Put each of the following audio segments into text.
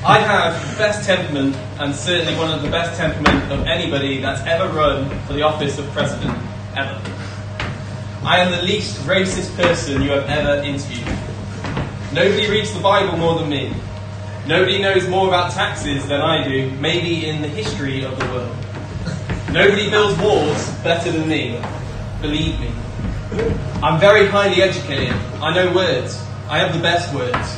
I have the best temperament, and certainly one of the best temperament of anybody that's ever run for the office of president, ever. I am the least racist person you have ever interviewed. Nobody reads the Bible more than me. Nobody knows more about taxes than I do, maybe in the history of the world. Nobody builds walls better than me. Believe me. I'm very highly educated. I know words. I have the best words.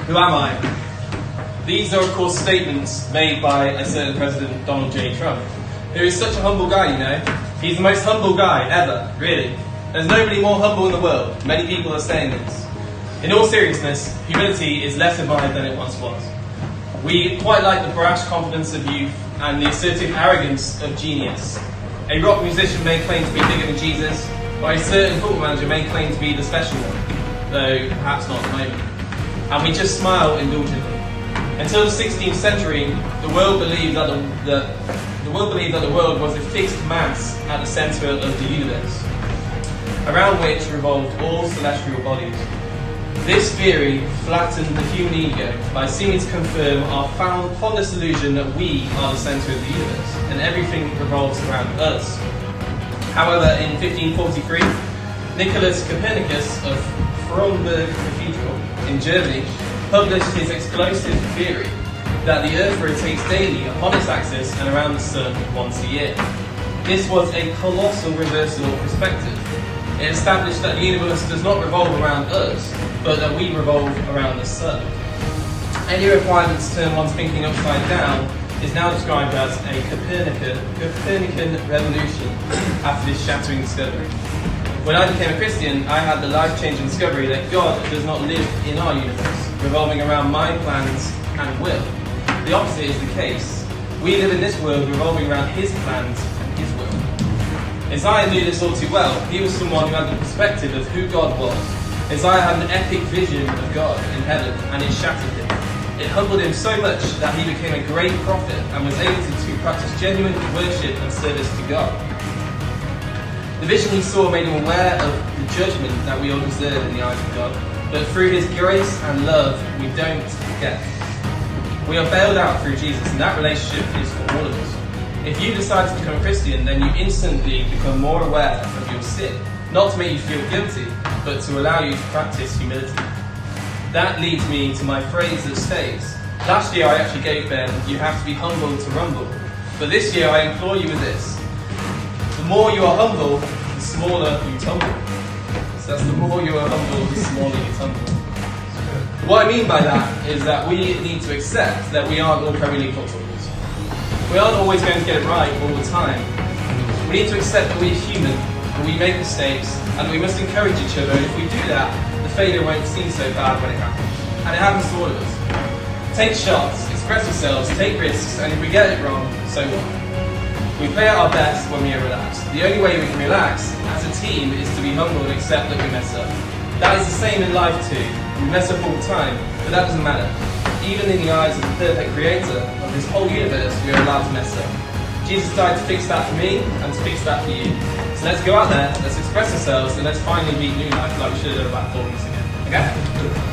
Who am I? These are, of course, statements made by a certain President Donald J. Trump, who is such a humble guy, you know. He's the most humble guy ever, really. There's nobody more humble in the world. Many people are saying this. In all seriousness, humility is less admired than it once was. We quite like the brash confidence of youth and the assertive arrogance of genius. A rock musician may claim to be bigger than Jesus, or a certain football manager may claim to be the special one, though perhaps not at the moment. And we just smile indulgently. Until the 16th century, the world believed that the world was a fixed mass at the centre of the universe, around which revolved all celestial bodies. This theory flattened the human ego by seeming to confirm our fondest illusion that we are the centre of the universe, and everything revolves around us. However, in 1543, Nicholas Copernicus of Frauenburg Cathedral in Germany published his explosive theory that the Earth rotates daily upon its axis and around the Sun once a year. This was a colossal reversal of perspective. It established that the universe does not revolve around us, but that we revolve around the Sun. Any requirement to turn one's thinking upside down is now described as a Copernican revolution after this shattering discovery. When I became a Christian, I had the life-changing discovery that God does not live in our universe, revolving around my plans and will. The opposite is the case. We live in this world revolving around His plans and His will. Isaiah knew this all too well. He was someone who had the perspective of who God was. Isaiah had an epic vision of God in heaven, and it shattered him. It humbled him so much that he became a great prophet and was able to practice genuine worship and service to God. The vision he saw made him aware of the judgment that we all deserve in the eyes of God, but through His grace and love, we don't forget. We are bailed out through Jesus, and that relationship is for all of us. If you decide to become a Christian, then you instantly become more aware of your sin, not to make you feel guilty, but to allow you to practice humility. That leads me to my phrase that states, last year I actually gave Ben, you have to be humble to rumble. But this year I implore you with this. The more you are humble, the smaller you tumble. So that's the more you are humble, the smaller you tumble. What I mean by that is that we need to accept that we aren't all Premier League footballers. We aren't always going to get it right all the time. We need to accept that we're human, that we make mistakes, and we must encourage each other, and if we do that, the failure won't seem so bad when it happens. And it happens to all of us. Take shots, express yourselves, take risks, and if we get it wrong, so what? We play at our best when we are relaxed. The only way we can relax as a team is to be humble and accept that we mess up. That is the same in life too. We mess up all the time, but that doesn't matter. Even in the eyes of the perfect creator of this whole universe, we are allowed to mess up. Jesus died to fix that for me and to fix that for you. So let's go out there, let's express ourselves, and let's finally meet new life like we should have done about 4 weeks ago. Okay?